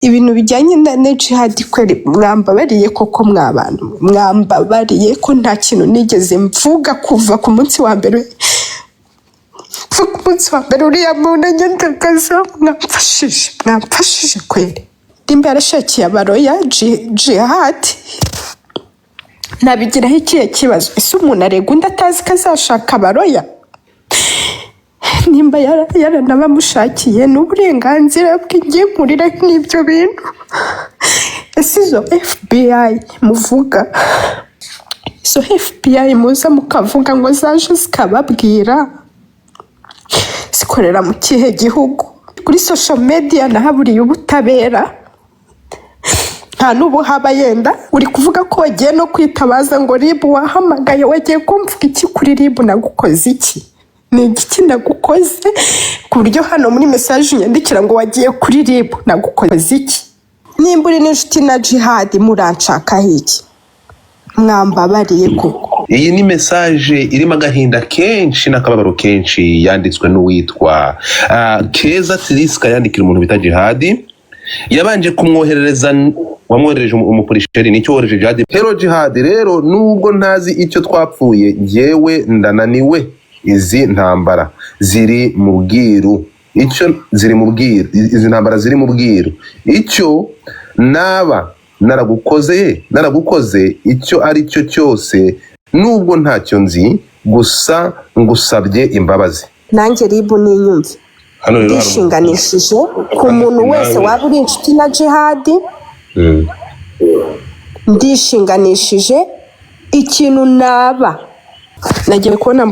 ibintu bijyanye na jihad kweri mwambabariye koko mwabantu mwambabariye ko nta kintu nigeze mvuga kuva ku munsi wa mbere uriya muntu nyandagaza mwamfashije kweri rimba yarashakiye abaroya jihad nabigiraho ikihe kibazo ese umuntu arega undi atazi ko azashaka abaroya nimba yaranabamushakiye n'uburenganzira bw'igihe nkurira n'ibyo bintu ese izo FBI muvuga izo FBI muza mukavuga ngo zaje zikababwira zikorera mu kihe gihugu kuri social media nahaburiye ubutabera nta n'ubu haba yenda uri kuvuga ko wagiye no kwitabaza ngo RIB wahamagaye wagiye kumvuga iki kuri RIB nagukoze iki ni igiki nagukoze ku buryo hano muri message nyandikira ngo wagiye kuri RIB nagukoze iki nimba uri n'inshuti na jihad muranshaka iki mwambabariye koko iyi ni message irimo agahinda kenshi n'akababaro kenshi yanditswe n'uwitwa Keza Tiriska yandikira umuntu bita Jihad yabanje kumwoherereza wamwoherereje umupolisheri nicyo wohereje Jihad Hero Jihad rero nubwo ntazi icyo twapfuye yewe ndananiwe izi ntambara ziri mu bwiru icyo ziri mu bwiru izi ntambara ziri mu bwiru icyo naba naragukoze icyo ari cyo cyose nubwo ntacyo nzi gusa ngusabye imbabazi nanjye RIB ninyumve ndishinganishije ku muntu wese waba uri inshuti na jihad ndishinganishije ikintu naba nagiye kubona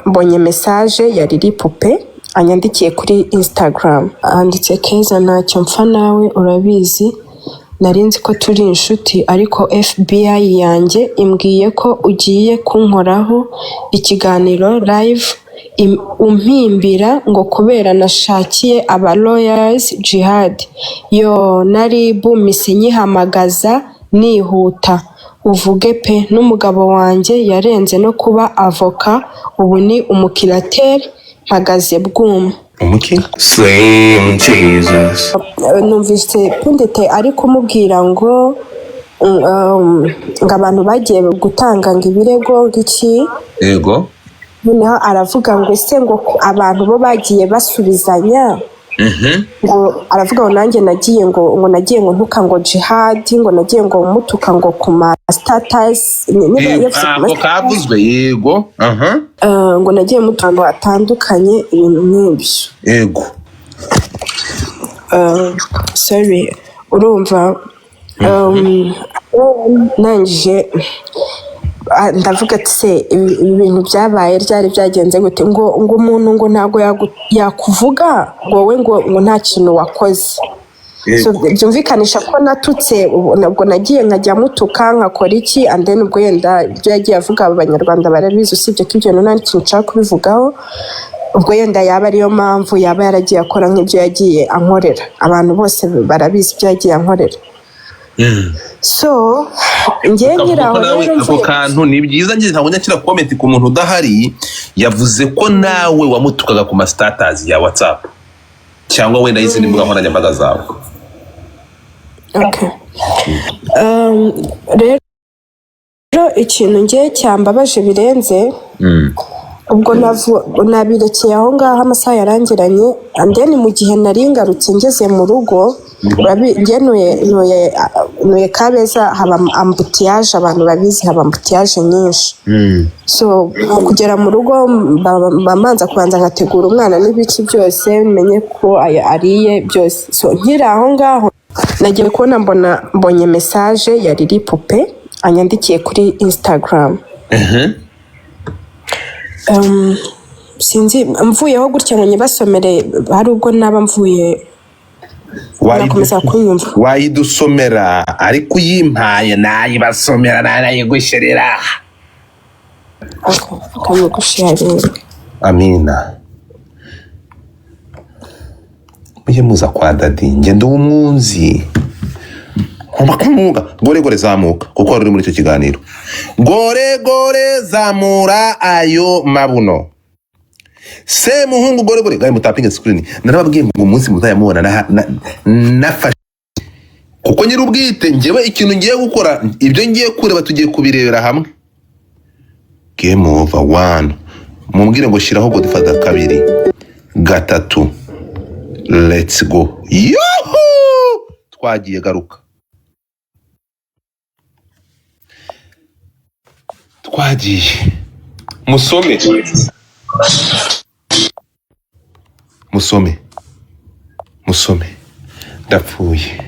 mbonye message ya Lili Pupe anyandikiye kuri Instagram anditse Keza ntacyo mpfa nawe urabizi narinzi ko turi inshuti ariko FBI yanjye imbwiye ko ugiye kunkoraho ikiganiro live umpimbira ngo kubera nashakiye aba lawyers jihad yo nari bumise nyihamagaza nihuta uvuge pe n'umugabo wanjye yarenze no kuba avoka ubu ni umukirateri mpagaze bwuma umuki Slim Jesus numvise pundite ari kumubwira ngo abantu bagiye gutanga ngo ibirego ngiki yego noneho aravuga ngo ese ngo abantu bo bagiye basubizanya ngo aravuga ngo nanjye nagiye ngo ntuka ngo jihad ngo nagiye ngo mutuka ngo ku ma status ako kavuzwe yego ngo nagiye mutango hatandukanye ibintu nk'ibyo yego sorry urumva nangije ndavuga ati se ibintu byabaye ryari byagenze gute ngo umuntu ngo ntago yakuvuga wowe ngo nta kintu wakoze so byumvikanisha ko natutse ubwo nagiye nkajya mutuka nkakora iki and then ubwo yenda ibyo yagiye avuga abanyarwanda barabizi usibye ko ibyo nta kintu nshaka kubivugaho ubwo yenda yaba ariyo mpamvu yaba yaragiye akora nk'ibyo yagiye ankorera abantu bose barabizi ibyo yagiye ankorera so njye nkiraho ako kantu ni byiza ngize ntabwo nyakira comment ku muntu udahari yavuze ko nawe wamutukaga ku ma status ya WhatsApp cyangwa wenda izindi mbuga nkoranyambaga zawe okay rero ikintu ngiye cyambabaje birenze ubwo nabirekeye aho ngaho amasaha yarangiranye and then mu gihe nari ngarutse ngeze mu rugo nuye Kabeza haba ambutiyaje abantu babizi haba ambutiyaje nyinshi so kugera mu rugo bamanza kubanza nkategura umwana n'ibiki byose menye ko ariye byose so nkiri aho ngaho nagiye kubona mbonye message ya Lili Pupe anyandikiye kuri Instagram sinzi mvuyeho gutya ngo nyibasomere hari ubwo naba mvuye nakomeza kunyumva wayidusomera ariko uyimpaye nayibasomera nayigusherera akanyigusherera amina mujye muza kwa dadi ngende w'umwunzi gore zamuka kuko wari uri muri icyo kiganiro gore zamura ayo mabuno se muhungu gore gaye mutapinga screen narababwiye ngo umunsi muzayamubona nafashe kuko nyir'ubwite njyewe ikintu ngiye gukora ibyo ngiye kureba tugiye kubirebera hamwe. Game over 1 mumbwire ngo shiraho Godfather 2 3 let's go. Yuhu twagiye garuka twagiye musome ndapfuye.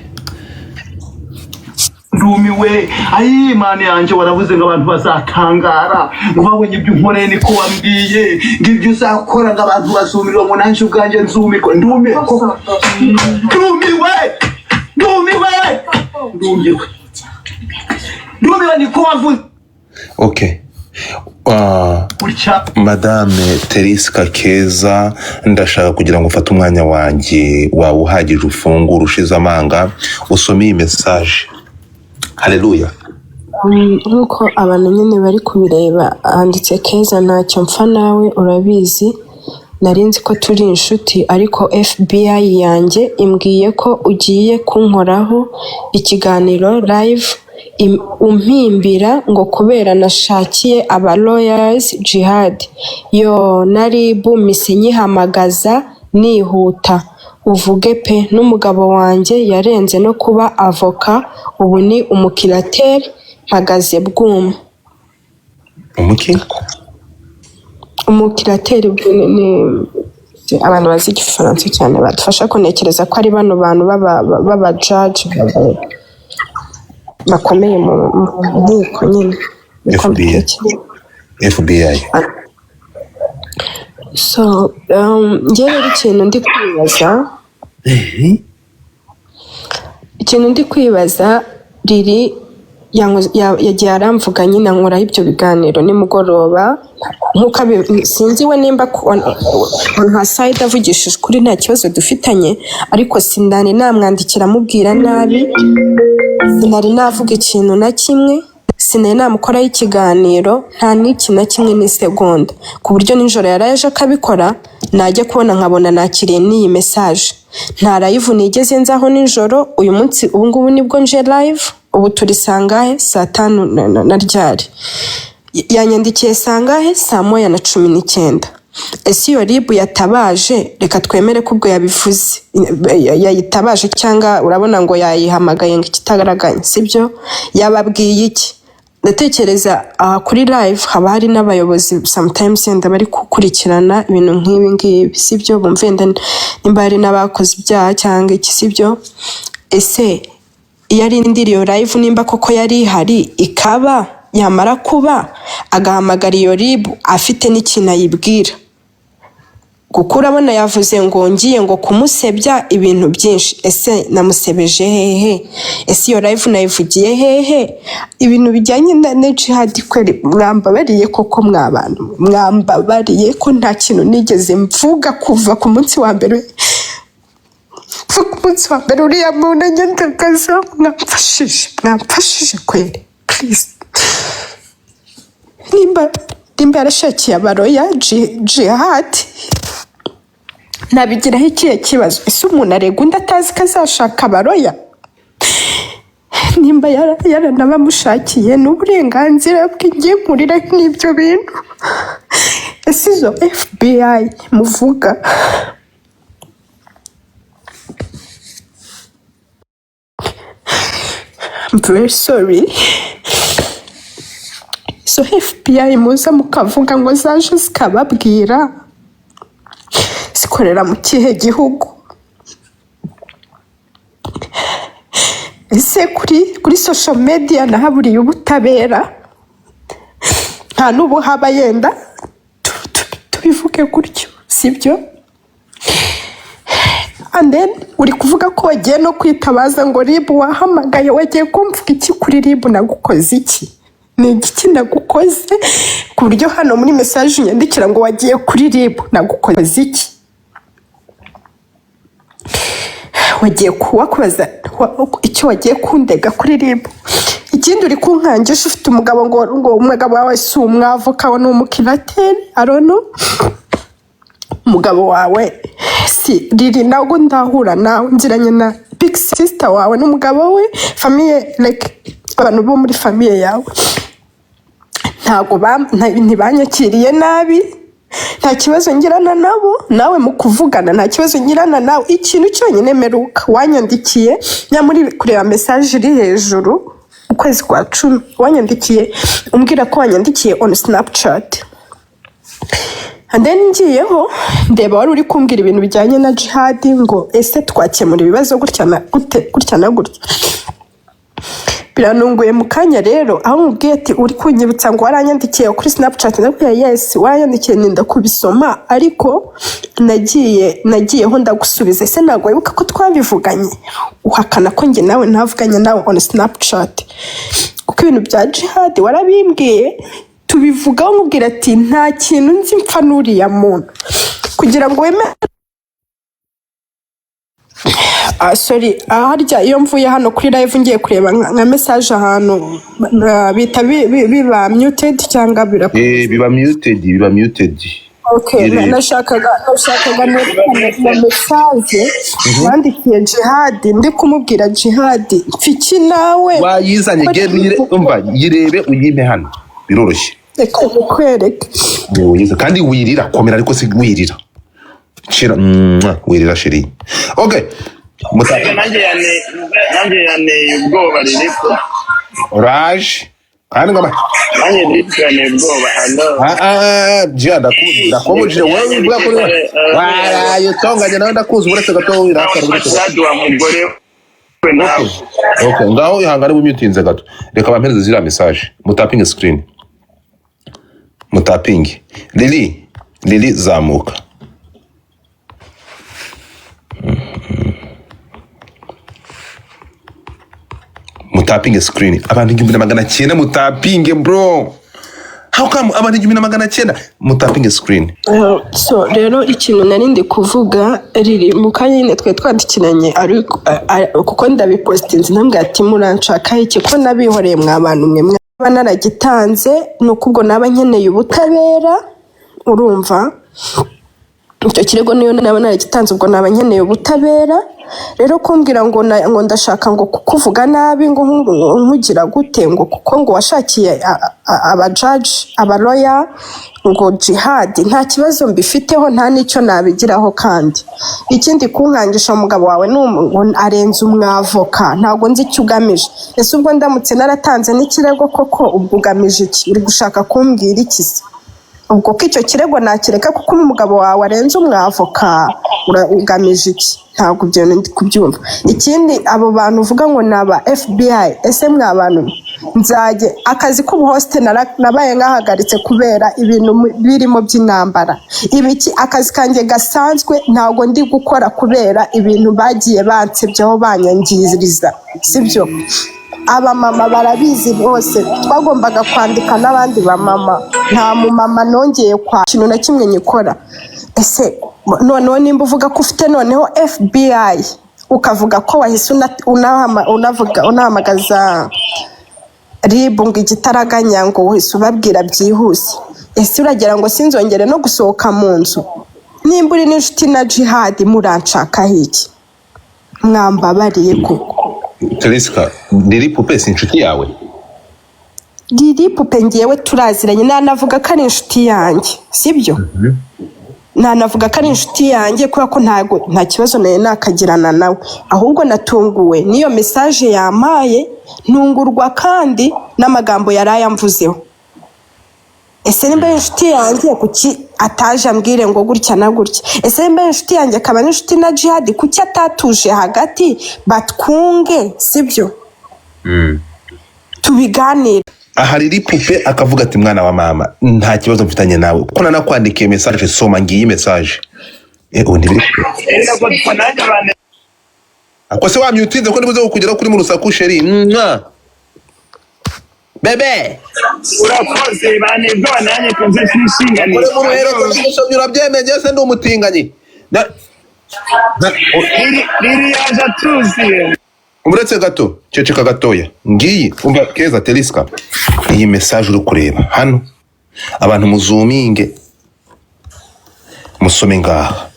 Ndumiwe ayi mani yanje waravuze ngo abantu bazakangara ngo babonye ibyo unkoreye niko wambwiye ngibyo uzakora ngo abantu bazumirwa ngo nanje ubwanje nzumirwa. Ndumiwe niko wavuze. Okay. Madame Teriska Keza, ndashaka kugira ngo ufate umwanya wanjye wawe uhagije ufungura ushize amanga usome iyi message. Haleluya. Nkuko abantu nyine bari kubireba handitse Keza ntacyo mpfa nawe urabizi, narinzi ko turi inshuti ariko FBI yanjye imbwiye ko ugiye kunkoraho ikiganiro live umpimbira ngo kubera nashakiye aba lawyers jihad yo naribu mise nyihamagaza nihuta uvuge pe n'umugabo wanjye yarenze no kuba avoka ubu ni umukirateri mpagaze bwuma. Umukirateri ni abantu bazi igifaransa cyane badufasha kunekereza ko ari bano bantu baba judge bakomeye mu nkiko nyine. FBI. So njye rero ikintu ndi kwibaza riri yagiye aramvuga nyine nkoraho ibyo biganiro nimugoroba nkuko sinzi we nimba nka side avugishije kuri nta kibazo dufitanye ariko sindani namwandikira amubwira nabi, sinari navuga ikintu na kimwe, sinari namukoraho ikiganiro nta n'iki na kimwe n'isegonda ku buryo nijoro yaraje akabikora najya kubona nkabona nakiriye n'iyi message. Nta live nigeze nzaho nijoro, uyu munsi ubu ngubu nibwo nje live, ubu turi sangahe saa 5 na ryari yanyandikiye sangahe saa 1:19. Ese iyo ribu yatabaje reka twemere ko ubwo yabivuze yayitabaje cyangwa urabona ngo yayihamagaye ngo ikitagaraganye sibyo yababwiye iki? Ndatekereza kuri live haba hari n'abayobozi sometimes yenda bari gukurikirana ibintu nk'ibi ngibi sibyo bumve nimba hari n'abakoze ibyaha cyangwa iki sibyo. Ese yari ndiriyo live nimba koko yari hari ikaba yamara kuba agahamagara iyo ribu afite n'ikintu ayibwira, kuko urabona yavuze ngo ngiye ngo kumusebya ibintu byinshi. Ese namusebeje hehe? Ese iyo live nayivugiye hehe? Ibintu bijyanye na jihad kweli mwambabariye koko mwabantu mwambabariye ko nta kintu nigeze mvuga kuva ku munsi wa mbere uriya muntu nyandagaza mwamfashije kweli please. Nimba yarashakiye abaroya jihad nabigiraho ikihe kibazo? Ese umuntu arega undi atazi ko azashaka abaroya? Nimba yaranabamushakiye n'uburenganzira bwe ngiye nkurira n'ibyo bintu. Ese izo FBI muvuga I'm very sorry. So FBI muza mukavuga ngo zaje zikababwira zikorera mu kihe gihugu? Ese kuri social media nahaburiye ubutabera nta n'ubu haba yenda tubivuge gutyo sibyo? And then uri kuvuga ko wagiye no kwitabaza ngo ribu wahamagaye, wagiye kumvuga iki kuri ribu? Nagukoze iki? Ni igiki nagukoze ku buryo hano muri message nyandikira ngo wagiye kuri ribu? Nagukoze iki? Wagiye kubaza icyo wagiye kundega kuri ribu? Ikindi uri kunkangisha ufite umugabo ngo umugabo wawe si umwavoka wa n'umukirateri arono umugabo wawe si riri nago ndahura nawe nziranye na fix sister wawe n'umugabo we famille like abantu bo muri famille yawe ntago ntibanyakiriye nabi nta kibazo ngirana nabo nawe mu kuvugana nta kibazo ngirana nawe ikintu cyonyine meruka wanyandikiye nyamuri kureba message iri hejuru ukwezi kwa 10 wanyandikiye umbwira ko wanyandikiye on Snapchat and then ngiyeho ndeba wari uri kumbwira ibintu bijyanye na jihad ngo ese twakemura ibibazo gutya na gutya biranunguye mu kanya rero aho mubwiye ati uri kunyibutsa ngo waranyandikiye kuri Snapchat ndakubwira yes waranyandikiye ninda kubisoma ariko nagiyeho ndagusubiza ese ntabwo wibuka ko twabivuganye uhakana ko njye nawe ntavuganye nawe on Snapchat kuko ibintu bya jihad warabimbwiye tubivugaho mubwira ati nta kintu nzi mpfa n'uriya muntu kugira ngo weme sorry harya iyo mvuye hano kuri live ngiye kureba nka message ahantu bita biba muted cyangwa biba muted okay nashakaga na message yandikiye jihad ndi kumubwira jihad mfiki nawe wayizanye umva yirebe uyime hano biroroshye reka kwereke kandi wirira komera ariko si wirira shira wirira shiri okay nanjye yane ubwoba ririko Raj kandi ngama nanjye ndikane ubwoba jia ndakubuje wewe ubwa kuri wala yotonganye nawe ndakuzi uretse gato wirakara uretse wa mugore we nawe okay ngaho ihangane bumyutinze gato reka bampereze zira message mutapinge screen mutapinge Lili zamuka mutapinge screen abantu 1900 mutapinge bro how come abantu 1900 mutapinge screen so rero ikintu narindi kuvuga riri mu kanyine twe twandikiranye ariko kuko ndabipostinze ntambwe ati muranshaka iki ko nabihoreye mwabantu mwe banaragitanze nuko ubwo naba nkeneye ubutabera urumva icyo kirego niyo naba naragitanze ubwo naba nkeneye ubutabera rero kumbwira ngo ndashaka ngo kukuvuga nabi ngo nkugira gute ngo kuko ngo washakiye aba judge aba lawyer ngo jihad nta kibazo mbifiteho nta nicyo nabigiraho kandi ikindi kunkangisha umugabo wawe arenze umwavoka ntago nzi icyo ugamije ese ubwo ndamutse naratanze n'ikirego koko ubwo ugamije iki uri gushaka kumbwira iki ubwo ko icyo kirego nakireka kuko umugabo wawe arenze umwavoka ugamije iki ntabwo ibyo ndi kubyumva ikindi abo bantu uvuga ngo naba FBI ese mwabantu nzajye akazi k'ubuhoste nabaye ngahagaritse kubera ibintu birimo by'intambara ibiki akazi kanjye gasanzwe ntabwo ndi gukora kubera ibintu bagiye bansebyeho banyangiriza sibyo aba mama barabizi bose twagombaga kwandika n'abandi ba mama nta mu mama nongeye kwa kintu na kimwe nyikora ese noneho nimba uvuga ko ufite noneho FBI ukavuga ko wahise unahamagaza RIB ngo igitaraganya ngo wahise ubabwira byihuse ese uragira ngo sinzongere no gusohoka mu nzu nimba uri n'inshuti na jihad muranshaka iki mwambabariye koko Teriska Lili Pupe si inshuti yawe Lili Pupe ngewe turaziranye nanavuga ko ari inshuti yanjye sibyo nanavuga ko ari inshuti yanjye kubera ko nta kibazo nawe nakagirana nawe ahubwo natunguwe niyo message yamaye ntungurwa kandi n'amagambo yarayamvuzeho ese nimba inshuti yanjye kuki ataje ambwire ngo gutya na gutya ese nimba inshuti yanjye akaba n'inshuti na jihad kuki atatuje hagati batwunge sibyo tubiganire aha Lili Pupe akavuga ati mwana wa mama nta kibazo mfitanye nawe ko nanakwandikiye message soma ngiyi message undi ako se wamyutinze ko ndibuze kugera kuri mu rusaku sheri bebe urakoze banebwa nanye kunze kwishingana uri mu ruhero rw'isomyo urabyemeye se ndi umutinganyi Lili yaje atuziye uretse gato ceceka gatoya ngiyi umva Keza Teriska iyi message uri kureba hano abantu muzuminge musome ngaha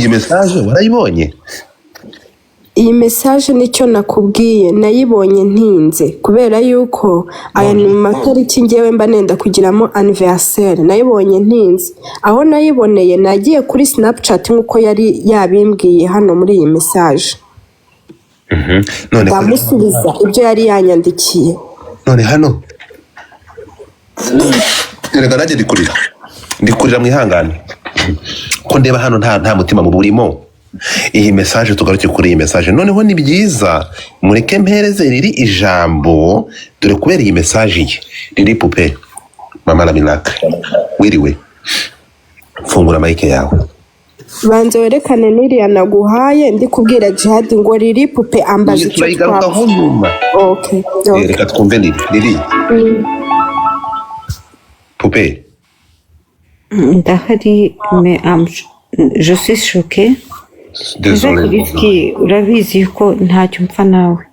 iyi message warayibonye? iyi message nicyo nakubwiye nayibonye ntinze kubera yuko aya ni matariki ngewe mba nenda kugiramo anniversaire nayibonye ntinze aho nayiboneye nagiye kuri Snapchat nkuko yari yabimbwiye hano muri iyi message none ndamusubiza ibyo yari yanyandikiye none hano erega nanjye ndikurira mwihangane ko ndeba hano nta mutima mu burimo. Iyi message tugaruke kuri iyi message noneho ni byiza mureke mpereze riri ijambo dore kubera iyi message ye riri pupe mama la Miracle wiriwe fungura mic yawe banze werekane n'iriya naguhaye ndi kubwira Jihad ngo riri pupe ambaza icyo twavugaho nyuma. Okay reka twumve riri pupe ndahari mais je suis choquée. Désolé. Urabizi ko ntacyo mpfa nawe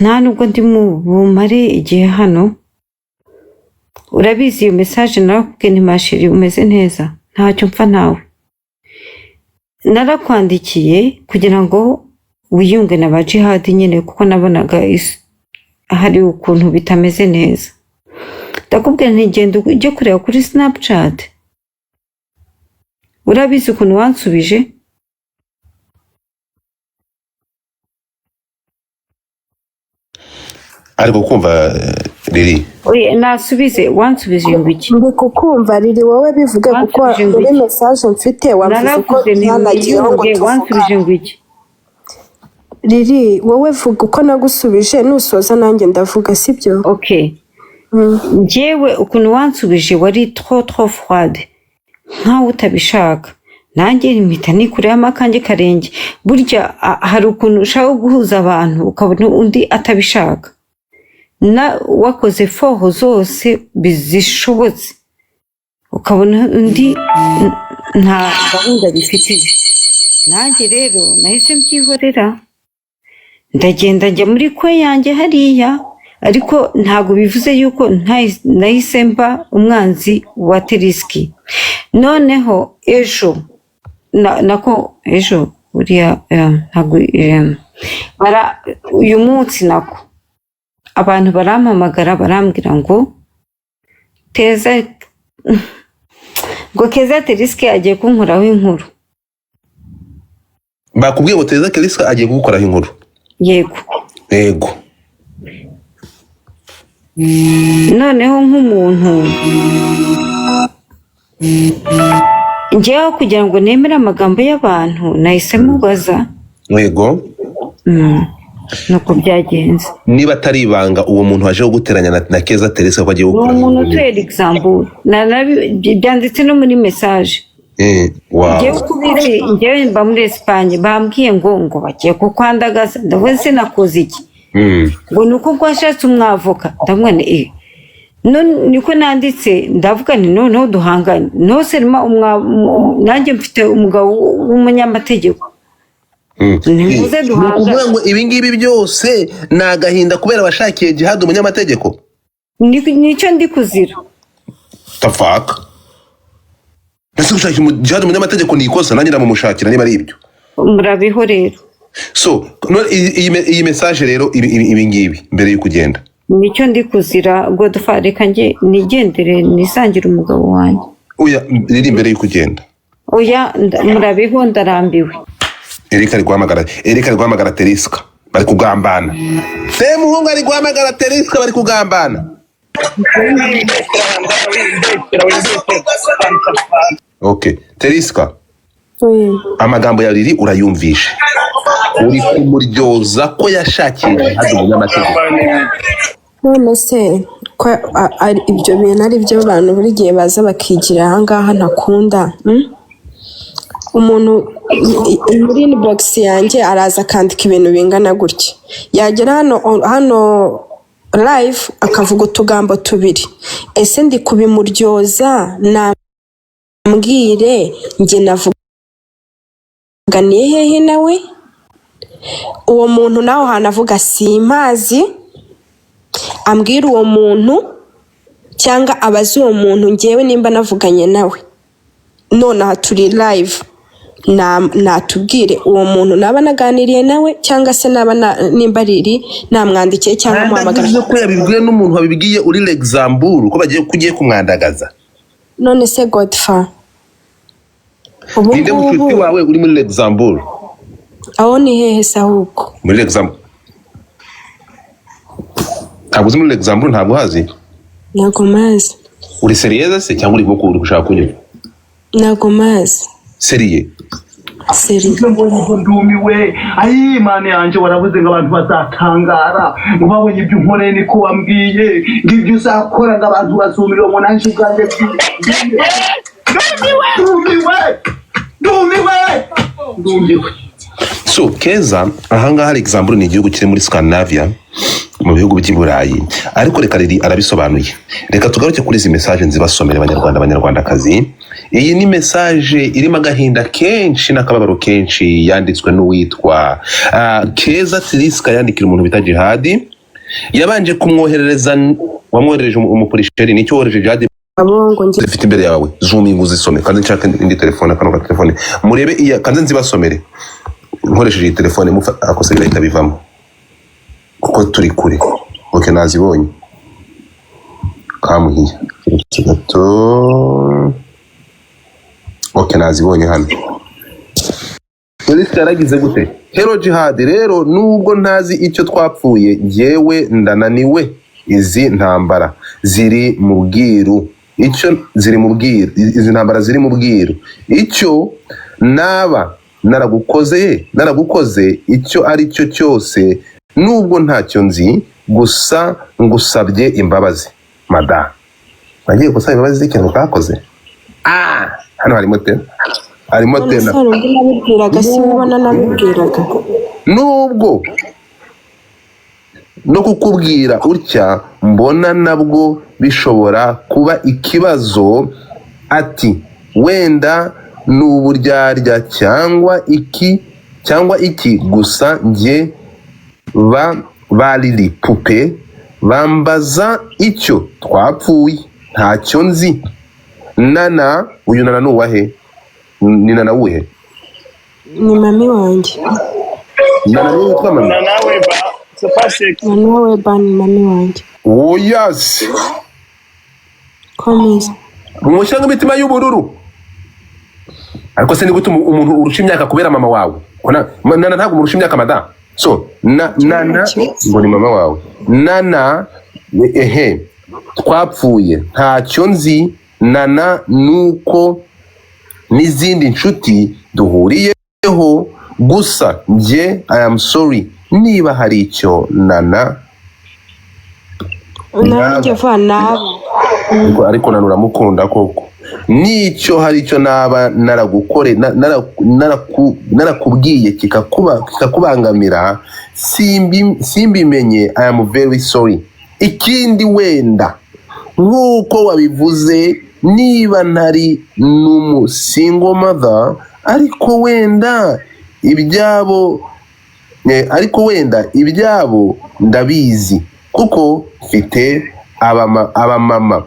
nta nubwo ndi mu bumare igihe hano urabizi iyo message narakubwiye nti mashiri umeze neza ntacyo mpfa nawe narakwandikiye kugira ngo wiyunge na ba Jihad nyine kuko nabonaga hari ukuntu bitameze neza ndakubwira nti genda ujye kureba kuri Snapchat urabizi ukuntu wansubije ariko kumva riri oye nasubize wansubije ngo iki ndi kukumva riri wowe bivuge kuko muri message mfite wavuze ko ntanagiyeho ngo wansubije ngo iki riri wowe vuga uko nagusubije nusoza nanjye ndavuga sibyo okay njyewe ukuntu wansubije wari trop froide nkaho utabishaka nanjye mpita nikuramo akanjye karenge burya hari ukuntu ushaka guhuza abantu ukabona undi atabishaka na wakoze foho zose bizishobotse ukabona undi nta gahunda bifite nanjye rero nahise mbyihorera ndagenda njya muri kwe yanjye hariya ariko ntago bivuze yuko nahise mba umwanzi wa Teriski noneho ejo nako ejo uriya ntago uyu munsi nako abantu barampamagara barambwira ngo Keza Teriski agiye kunkuraho inkuru. Bakubwiye ngo Keza Teriski agiye kugukoraho inkuru? Yego. Yego. Noneho nk'umuntu njyewe kugira ngo nemere amagambo y'abantu nahise mubaza. Yego. Nuko byagenze. Niba atari ibanga uwo muntu waje guteranya na Keza Teriski ko agiye gukora. Uwo muntu twere example byanditse no muri message. Wow. Njyewe mba muri Espagne bambwiye ngo bagiye kukwandagaza ndavuze nakoze iki. Ngo nuko gwashatse umwavoka ndamwane niko nanditse ndavuga nti noneho duhangane no serima nanjye mfite umugabo w'umunyamategeko. Nimuze duhangane ngo ibingibi byose nagahinda kubera abashakiye Jihad umunyamategeko. Nicyo ndi kuzira. Tafaka. Nase gushaka Jihad umunyamategeko ni ikosa nanjye namumushakira niba ari ibyo. Murabiho rero. So, iyi message rero ibingibi mbere yo kugenda. Nicyo ndi kuzira Godfather kanje nigendere nisangira umugabo wanjye. Oya riri mbere yo kugenda. Oya murabiho ndarambiwe. Eric ari guhamagara Teriski bari kugambana. Muhungu ari guhamagara Teriski bari kugambana. Okay, Teriski. Amagambo ya Riri urayumvisha. Uri kumuryoza ko yashakiye hadi umunyamategeko. None se ko ibyo bintu ari byo abantu buri gihe baza bakigira ahangaha ntakunda. Umuntu muri inbox yanjye araza akandika ibintu bingana gutya. Yagera hano live akavuga utugambo tubiri. Ese ndi kubimuryoza nambwire njye navuganiye hehe nawe? Uwo muntu naho hanavuga simazi ambwira uwo muntu cyangwa abazi uwo muntu ngewe nimba navuganye nawe none aha turi live natubwire uwo muntu naba naganiriye nawe cyangwa se naba nimba riri namwandikiye cyangwa muhamagara. Ndavuze ko yabibwiye n'umuntu wabibwiye uri Luxembourg ko kugiye kumwandagaza. None se Godfa ninde mushuti wawe uri muri Luxembourg? Aho ni hehe se ahubwo? Muri Luxembourg. Ntabwo uzi muri Luxembourg? Ntabwo hazi? Ntabwo mazi. Uri seriyeuse se cyangwa uri boko uri gushaka kunyura? Ntabwo mazi. Seriye? Ndumiwe ayi mane yanje waravuze ngo abantu bazakangara ngo babonye ibyo unkoreye niko wambwiye ngo ibyo uzakora ngo abantu bazumira ngo nanje ubwanjye ndumiwe. So Keza ahangaha Luxembourg ni igihugu kiri muri Scandinavia mu bihugu by'i Burayi, ariko reka riri arabisobanuye. Reka tugaruke kuri izi message nzibasomera abanyarwandakazi. Iyi ni message irimo agahinda kenshi n'akababaro kenshi yanditswe n'uwitwa Keza Tiriska yandikira umuntu bita Jihadi. Yabanje kumwoherereza wamwoherereje umupolisheri nicyo wohereje Jihadi zifite imbere yawe. Zooming uzisome kandi nshaka indi telefone akano telefone murebe iya kandi nzibasomere nkoresheje telefone akose birahita bivamo kuko turi kure. Okay, nazibonye kamuhiye gato. Okay, nazibonye hano. Polisi yaragize gute? Hero Jihad rero nubwo ntazi icyo twapfuye yewe ndananiwe. Izi ntambara ziri mu bwiru. Icyo ziri mu bwiru. Izi ntambara ziri mu bwiru. Icyo naragukoze icyo ari cyo cyose nubwo ntacyo nzi gusa ngusabye imbabazi mada. Nagiye gusaba imbabazi z'ikintu utakoze. Hano harimo tena. Nubwo no kukubwira utya mbona nabwo bishobora kuba ikibazo. Ati wenda n'uburyarya cyangwa iki gusa njye bariri pupe bambaza icyo twapfuye ntacyo nzi. Nana uyu Nana nuwahe? Ni Nana uhe? Ni mami wanjye. Nana ni witwa mami? Nana Weba ni mami wanjye. Oh yes. Komeza. Umushyanga imitima y'ubururu. Ariko se ni gute umuntu urusha imyaka kubera mama wawe? Nana ntabwo murusha imyaka mada. So Nana ngo ni mama wawe. Nana twapfuye ntacyo nzi. Nana nuko n'izindi nshuti duhuriyeho gusa njye I am sorry niba hari icyo Nana ariko Nana uramukunda koko. Nicyo hari icyo naba naragukore narakubwiye kikakubangamira simbimenye I am very sorry. Ikindi wenda nk'uko wabivuze niba ntari single mother ariko wenda ibyabo ndabizi kuko mfite abamama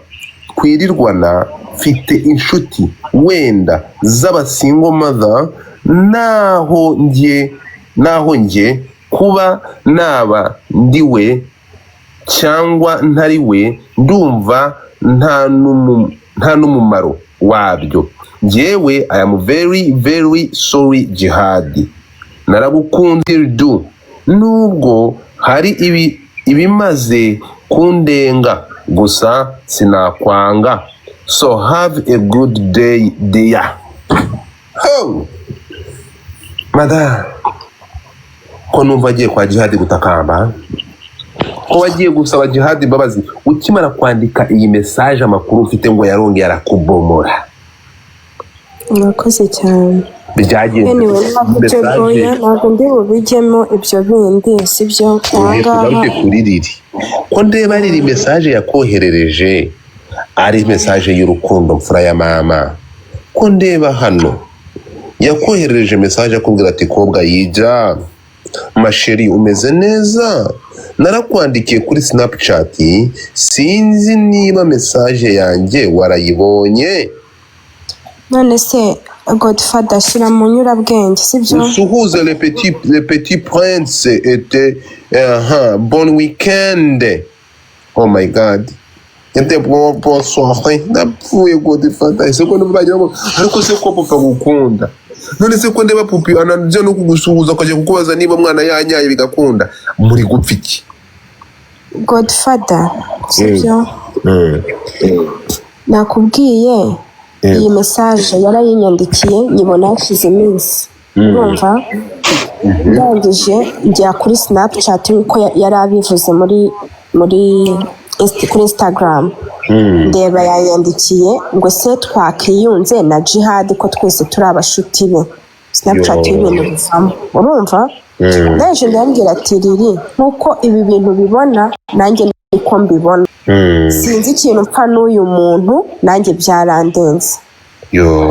kwirirwana. Mfite inshuti wenda z'aba single mother naho njye kuba naba ndiwe cyangwa ntariwe ndumva nta n'umumaro wabyo. Njyewe I am very very sorry Jihad. Naragukunze nubwo hari ibimaze kundenga gusa sinakwanga. So have a good day dear. Mada ko numva agiye kwa Jihad gutakamba ko wagiye gusaba Jihad imbabazi ukimara kwandika iyi message amakuru ufite ngo yarongeye arakubomora. Urakoze cyane. Byagenze ntabwo ndi bubijyemo ibyo bindi sibyo ahangaha kuri riri ko ndeba riri message yakoherereje ari message y'urukundo mfura ya mama. Ko ndeba hano yakoherereje message akubwira ati kobwa yija masheri umeze neza narakwandikiye kuri Snapchat sinzi niba message yanjye warayibonye. None se Godfather shyira mu nyurabwenge sibyo. Usuhuze le petit prince était bon weekend. Oh my god. Ente bon soirée. Napfuye Godfather. Ese ko nubajya ngo ariko se ko papa gukunda. None se ko ndeba pupi ananje no kugusuhuza akaje kukubaza niba mwana yanyaye bigakunda. Muri gupfa iki? Godfather sibyo. Nakubwiye iyi message yarayinyandikiye nyibona hashize iminsi. Urumva? Ndangije njya kuri Snapchat uko yari abivuze muri kuri Instagram. Ndeba yanyandikiye ngo se twakiyunze na Jihad ko twese turi abashuti be. Snapchat y'ibintu bivamo. Urumva? Ndaje ndambwira ati Riri nkuko ibi bintu bibona nanjye niko mbibona. Sinzi ikintu mpfa n'uyu muntu nanjye byarandenze.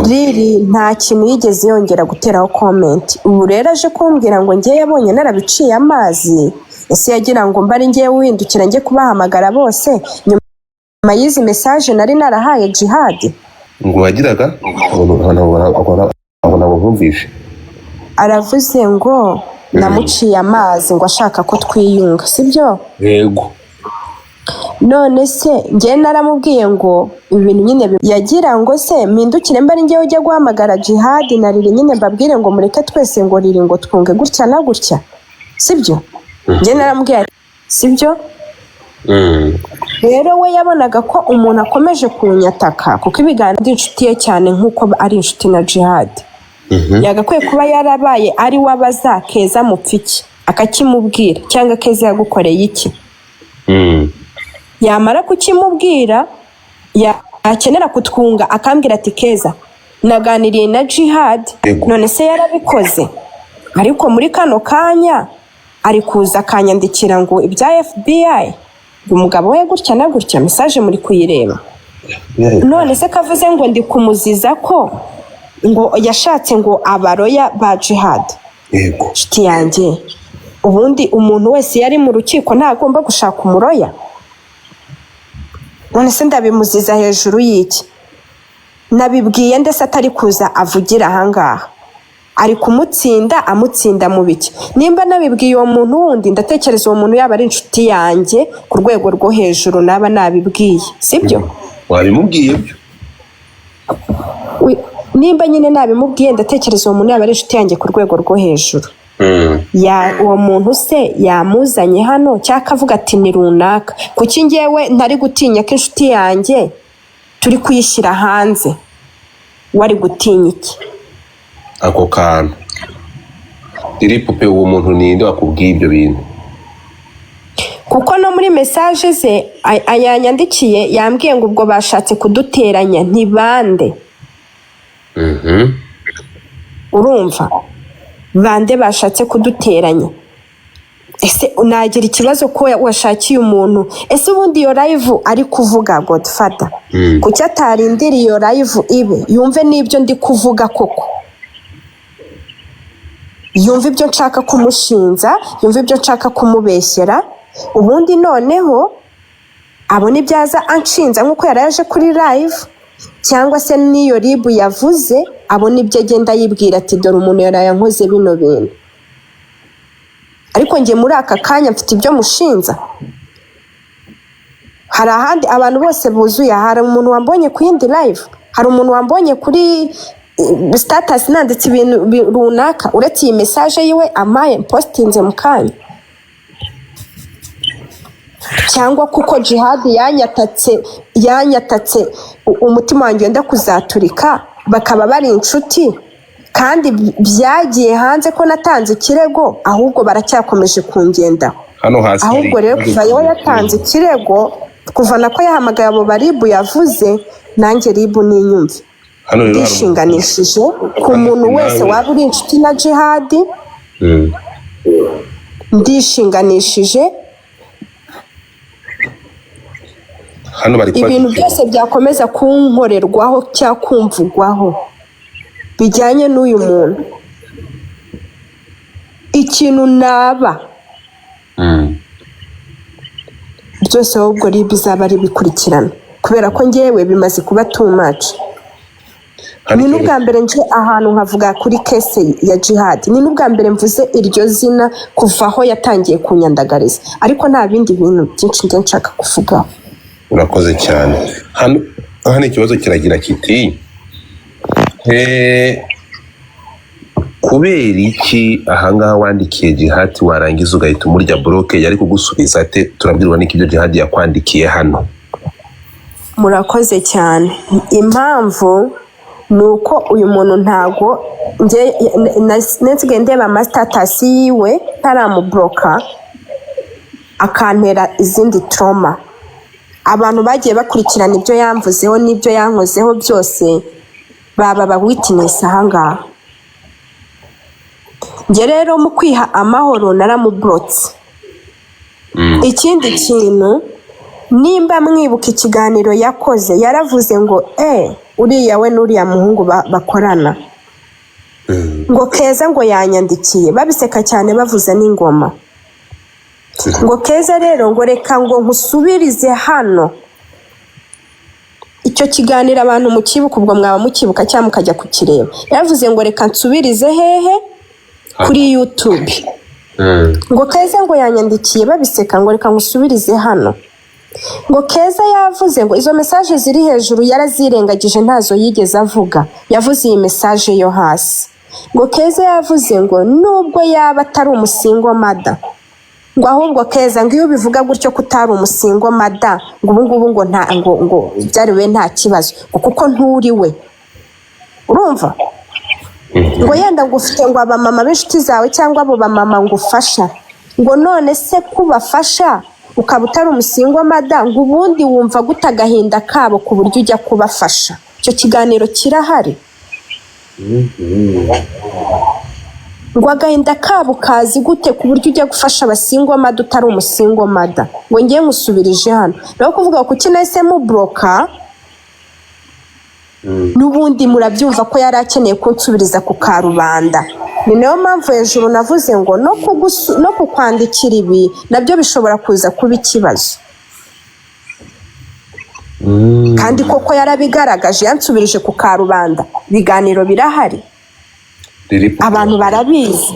Riri nta kintu yigeze yongera guteraho comment. Ubu rero aje kumbwira ngo njye yabonye narabiciye amazi. Ese yagira ngo mbari njye windukira njye kubahamagara bose nyuma y'izi message nari narahaye Jihad. Ngo wagiraga abona bumvishe. Aravuze ngo namuciye amazi ngo ashaka ko twiyunga sibyo? Yego. None se njye naramubwiye ngo ibintu nyine yagira ngo se mpindukire mbari njye ujya guhamagara Jihad na Riri nyine mbabwire ngo mureke twese ngo Riri ngo twunge gutya na gutya sibyo? Njye naramubwiye sibyo? Rero we yabonaga ko umuntu akomeje kunyataka kuko ibiganiro by'inshuti ye cyane nkuko ari inshuti na Jihad. Yagakwiye kuba yarabaye ari wabaza Keza mupfiki akakimubwira cyangwa Keza yagukoreye iki. Yamara kukimubwira yakenera kutwunga akambwira ati Keza naganiriye na Jihad none se yarabikoze ariko muri kano kanya ari kuza akanyandikira ngo ibya FBI umugabo we gutya na gutya message muri kuyireba. None se kavuze ngo ndi kumuziza ko ngo yashatse ngo abaroya ba Jihad. Yego. Shiti yanjye ubundi umuntu wese yari mu rukiko ntagomba gushaka umuroya. None se ndabimuziza hejuru y'iki? Nabibwiye ndetse atari kuza avugira ahangaha. Ari kumutsinda amutsinda mu biki. Nimba nabibwiye uwo muntu wundi ndatekereza uwo muntu yaba ari inshuti yanjye ku rwego rwo hejuru naba nabibwiye sibyo? Wabimubwiye byo? Nimba nyine nabimubwiye ndatekereza uwo muntu yaba ari inshuti yanjye ku rwego rwo hejuru. Uwo muntu se yamuzanye hano cyangwa avuga ati ni runaka kuki njyewe ntari gutinya ko inshuti yanjye turi kuyishyira hanze wari gutinya iki? Ako kantu Riri pupe uwo muntu ninde wakubwiye ibyo bintu? Kuko no muri message ze ayanyandikiye yambwiye ngo ubwo bashatse kuduteranya ntibande. Urumva? Bande bashatse kuduteranya. Ese unagira ikibazo ko washakiye umuntu? Ese ubundi iyo live ari kuvuga Godfather kuki atarindira iyo live ibe yumve n'ibyo ndi kuvuga koko? Yumva ibyo nshaka kumushinza, yumva ibyo nshaka kumubeshyera, ubundi noneho abone ibyaza anshinza nkuko yaraje kuri live cyangwa se niyo ribu yavuze abone ibyo agenda yibwira ati dore umuntu yarayankoze bino bintu. Ariko njye muri aka kanya mfite ibyo mushinza. Hari ahandi abantu bose buzuye, hari umuntu wambonye ku yindi live, hari umuntu wambonye kuri status nanditse ibintu runaka uretse iyi message yiwe amaye postinze mu kanya. Cyangwa kuko Jihad yanyatatse umutima wanjye wenda kuzaturika bakaba bari inshuti kandi byagiye hanze ko natanze ikirego ahubwo baracyakomeje kungendaho. Hano hasi ahubwo rero kuva yo yatanze ikirego kuvana ko yahamagaye abo baribu yavuze nanjye ribu n'inyumve. Hano rero ndishinganishije ku muntu wese waba uri inshuti na Jihad. Ndishinganishije ibintu byose byakomeza kunkorerwaho cyangwa kumvugwaho bijyanye n'uyu muntu. Ikintu naba byose ahubwo bizaba ari bikurikirana kubera ko njyewe bimaze kuba too much. ni n'ubwa mbere nje ahantu nkavuga kuri kese ya jihad, ni n'ubwa mbere mvuze iryo zina kuva aho yatangiye kunyandagariza, ariko nta bindi bintu byinshi njye nshaka kuvuga. Urakoze cyane. Hano ikibazo kiragira kiti kubera iki ahangaha wandikiye Jihad warangiza ugahita umurya bloke yari kugusubiza ate? Turabwirwa n'iki ibyo Jihad yakwandikiye hano. Murakoze cyane. Impamvu nuko uyu muntu ntago nje nesigaye ndeba amastatasi yiwe ntaramubloka akantera izindi trauma. Abantu bagiye bakurikirana ibyo yamvuzeho n'ibyo yankozeho byose baba ba witness ahangaha. Nge rero mu kwiha amahoro naramublotse. Ikindi kintu nimba mwibuka ikiganiro yakoze yaravuze ngo uriya we n'uriya muhungu bakorana ngo Keza ngo yanyandikiye babiseka cyane bavuza n'ingoma ngo Keza rero ngo reka ngo nkusubirize hano. Icyo kiganiro abantu mukibuka ubwo mwaba mukibuka cyangwa mukajya kukireba. Yaravuze ngo reka nsubirize hehe kuri YouTube. Ngo Keza ngo yanyandikiye babiseka ngo reka nkusubirize hano. Ngo Keza yavuze ngo izo message ziri hejuru yarazirengagije ntazo yigeze avuga, yavuze iyi message yo hasi. Ngo Keza yavuze ngo nubwo yaba atari umusingo mada, ngo ahubwo Keza ngo iyo bivuga gutyo kutari umusingo mada ngo ubungubu ngo nta ngo byariwe nta kibazo kuko nturi we. Urumva? Ngo yenda ngo ufite ngo abamama b'inshuti zawe cyangwa abo bamama ngo ufasha, ngo none se kubafasha ukaba utari umusingo mada ngo ubundi wumva gutagahinda kabo ku buryo ujya kubafasha. Icyo kiganiro kirahari. Ngo agahinda kabo kazi gute ku buryo ujya gufasha abasingo mada utari umusingo mada. Ngo ngiye musubirije hano rero kuvuga ko kinahise mu bloka n'ubundi murabyumva ko yari akeneye kunsubiriza ku karubanda. Ni nayo mpamvu hejuru navuze ngo no kukwandikira ibi nabyo bishobora kuza kuba ikibazo. Kandi koko yarabigaragaje yansubirije ku karubanda, ibiganiro birahari abantu barabizi.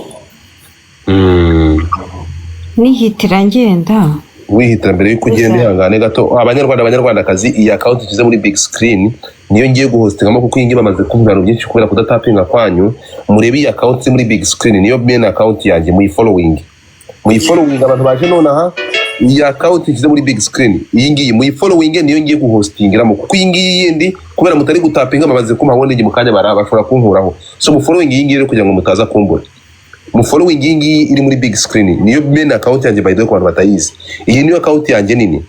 Nihitira ngenda wihitira mbere yuko ugenda ihangane gato. Abanyarwandakazi iyi account ikize muri big screen niyo ngiye guhostingamo kuko iyi ngiye bamaze kumvana byinshi kubera kudatapinga kwanyu. Murebe iyi account muri big screen niyo main account yanjye muyi following abantu baje nonaha. Iyi account ikize muri big screen iyi ngiyi muyi following niyo ngiye guhostingiramo kuko iyi ngiyi yindi kubera mutari gutapinga bamaze kumabona ngi mukanya bashobora kunkuraho. So mu following iyi ngiyi rero kugira ngo mutaza kumbura mu following iyi ngiyi iri muri big screen niyo main account yanjye by the way ku bantu batayizi. Iyi niyo account yanjye nini.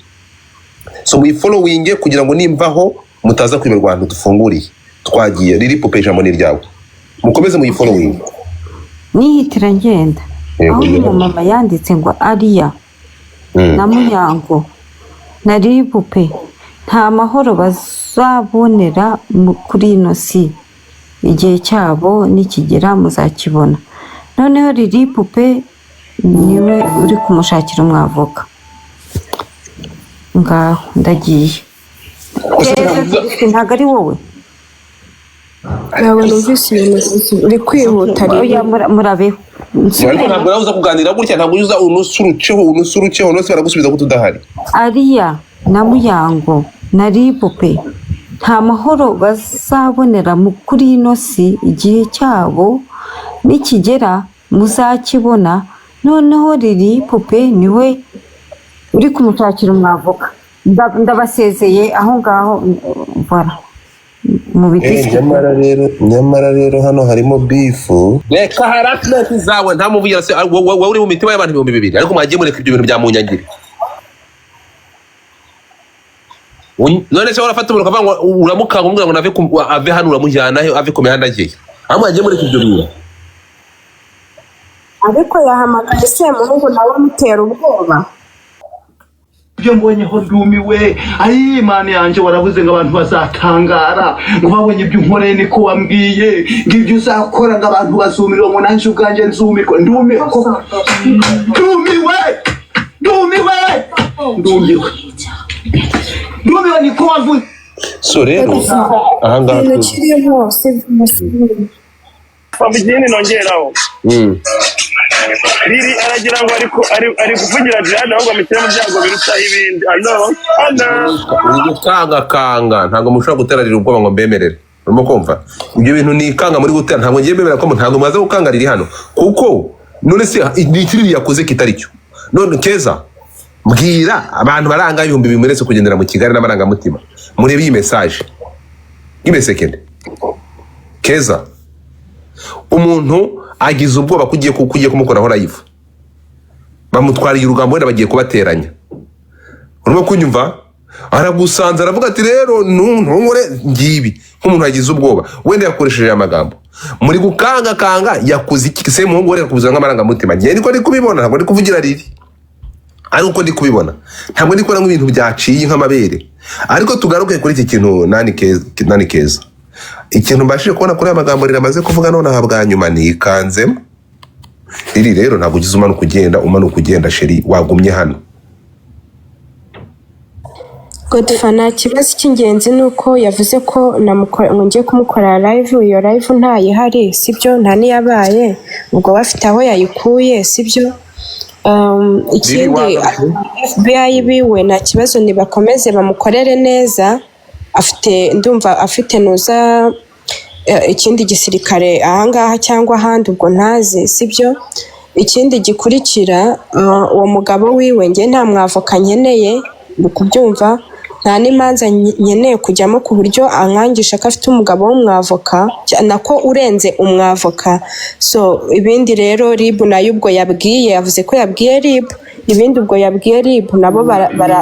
So muyi following kugira ngo nimvaho mutaza kwiberwa ahantu dufunguriye twagiye riri popeja money ryawe mukomeze muyi following. nihitira ngenda aho mama yanditse ngo ariya na Muyango na Ribupe nta mahoro bazabonera kuri ino si, igihe cyabo nikigera muzakibona. Noneho Ribupe niwe uri kumushakira umwavoka. Ngaho ndagiye. Ntabwo ari wowe. Ntabwo numvise ibintu uri kwihuta rero. Murabeho. Ntabwo uraza kuganira gutya, ntabwo uza unusuruceho nose baragusubiza ko tudahari. Ariya na Muyango na Ribupe nta mahoro bazabonera kuri ino si, igihe cyabo nikigera muzakibona. Noneho Ribupe niwe uri kumushakira umwavoka. Ndabasezeye aho ngaho bara mu biti. Nyamara rero hano harimo bifu. Reka harassment zawe nta muvugira se wowe uri mu mitima y'abantu 200 ariko mwagiye mureka ibyo bintu bya munyagire. None se warafata umuntu kavanga uramukanga umbwira ngo nave ave hano uramujyana ave ku mihanda agiye. Aho mwagiye mureka ibyo bintu. Ariko yahamagaye se muhungu nawe amutera ubwoba. Ibyo mbonyeho ndumiwe. Ayi Imana yanjye waravuze ngo abantu bazakangara ngo babonye ibyo unkoreye niko wambwiye ngo ibyo uzakora ngo abantu bazumirwa ngo nanjye ubwanjye nzumirwa. Ndumiwe niko wavuze. so rero ahangaha ikintu kirimo ikindi nongeraho riri aragira ngo ari kuvugira jihad ahubwo amushyira mu byago biruta ibindi kanga ntabwo mushobora guterarira ubwoba ngo mbemerere urimo kumva ibyo bintu ni ikanga muri gutera ntabwo ngiye mbemera ko ntabwo maze gukanga riri hano kuko none se ni ikiri yakoze kitari cyo none Keza mbwira abantu baranga 1000 bimeretse kugendera mu Kigali n'amarangamutima murebe iyi message imesekende Keza umuntu agize ubwoba kugiye kumukoraho live bamutwariye urugambo wenda bagiye kubateranya urimo kunyumva aragusanza aravuga ati rero ntunkore ngibi nk'umuntu agize ubwoba wenda yakoresheje amagambo muri gukanga yakuze iki se muhungu wenda kubuza nk'amarangamutima ngiye niko ndi kubibona ntabwo ndi kuvugira riri ariko ndi kubibona ntabwo ndi kubona nk'ibintu byaciye nk'amabere ariko tugaruke kuri iki kintu nani Keza ikintu mbashije kubona kuri amagambo riramaze kuvuga none ahabwa nyuma nikanzemo iri rero ntabwo ugize umanuka ugenda sheri wagumye hano Godfana kibazo cy'ingenzi nuko yavuze ko ngiye kumukorera live iyo live ntayihari sibyo nta niyabaye ubwo bafite aho yayikuye sibyo ikindi FBI biwe nta kibazo nibakomeze bamukorere neza ndumva afite nuza ikindi gisirikare ahangaha cyangwa ahandi ubwo ntazi sibyo ikindi gikurikira uwo mugabo wiwe nge nta mwavoka nkeneye kubyumva nta n'imanza nkeneye kujyamo ku buryo ankangisha ko afite umugabo w'umwavoka nako urenze umwavoka so ibindi rero RIB nayo ubwo yavuze ko yabwiye RIB ibindi ubwo yabwiye RIB nabo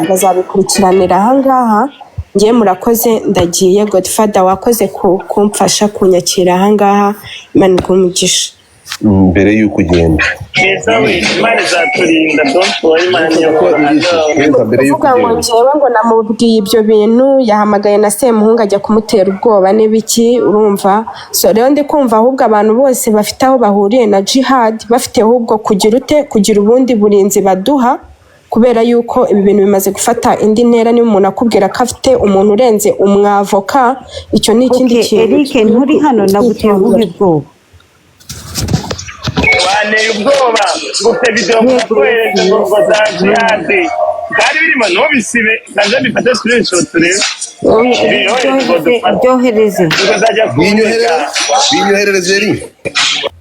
bazabikurikiranira ahangaha ngiye murakoze ndagiye Godfather wakoze kumfasha kunyakira ahangaha Imana igumugisha mbere yuko ugenda Keza we Imana izaturinda don't worry man uvuga ngo njyewe ngo namubwiye ibyo bintu yahamagaye na Semuhungu ajya kumutera ubwoba n'ibiki urumva so rero ndi kumva ahubwo abantu bose bafite aho bahuriye na jihad bafite ahubwo kugira ubundi burinzi baduha kubera yuko ibi bintu bimaze gufata indi ntera niba umuntu akubwira ko afite umuntu urenze umwavoka icyo ni ikindi kintu Eric nturi hano naguteye ubwoba waneye ubwoba gufite video kukohereza ngo za jihad bwari birimo ntubisibe nazo bifate screenshot rero byohereze binyoherereze ri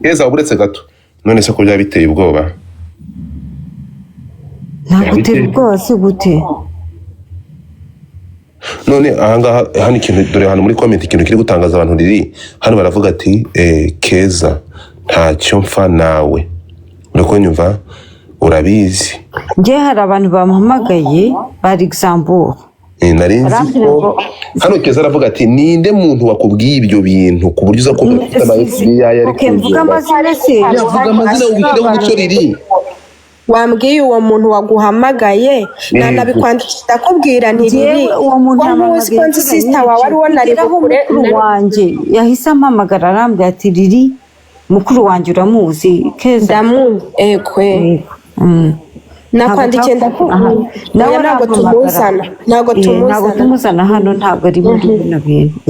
Keza uburetse gato none se ko byaba biteye ubwoba nagutera ubwoba si gute none ahangaha hano ikintu dore hano muri comment ikintu kiri gutangaza abantu riri hano baravuga ati Keza ntacyo mfa nawe uriko nyumva urabizi nge hari abantu bamuhamagaye bari Luxembourg narinzi ko hano Keza aravuga ati ninde muntu wakubwiye ibyo bintu ku buryo uza kumva ufite amayeri yari mvuga amazina se yavuga amazina ubifite umuco riri wambwiye uwo muntu waguhamagaye nanabikwandikira akubwira ntiriri uwo muntu wamuzi ko nzi sister wawe ari wona ari kure wanjye yahise ampamagara arambwira ati riri mukuru wanjye uramuzi Keza ndamuzi ekwe nakwandikiye nawe ntabwo tumuzana hano ntabwo ari muri bino bintu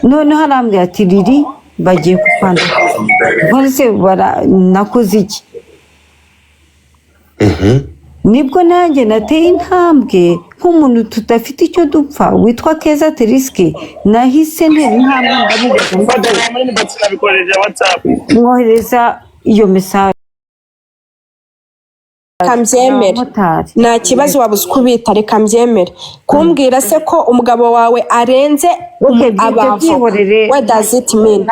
noneho arambwira ati riri bagiye kukwandika bose nakoze iki nibwo nanjye nateye intambwe nk'umuntu tudafite icyo dupfa witwa Keza Teriske nahise ntera intambwe mwohereza iyo message kambyemere nta kibazo wabuze uko ubita reka mbyemere kumbwira se ko umugabo wawe arenze abavo what does it mean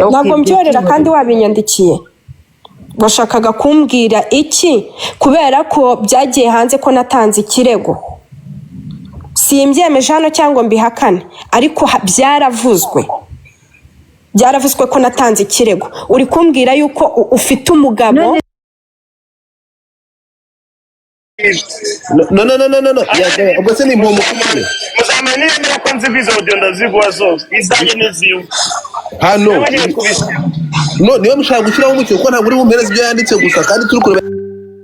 ntabwo mbyorera kandi wabinyandikiye bashakaga kumbwira iki kubera ko byagiye hanze ko natanze ikirego simbyemeje hano cyangwa mbihakane ariko byaravuzwe ko natanze ikirego uri kumbwira yuko ufite umugabo no ubwo se ni impumu kumwe muzamenye ko nzi vizo audio ndaziguha zose izanye n'iziwe hano niba mushaka gushyiraho umucyo kuko ntabwo uri bumpereze ibyo yanditse gusa kandi turi kureba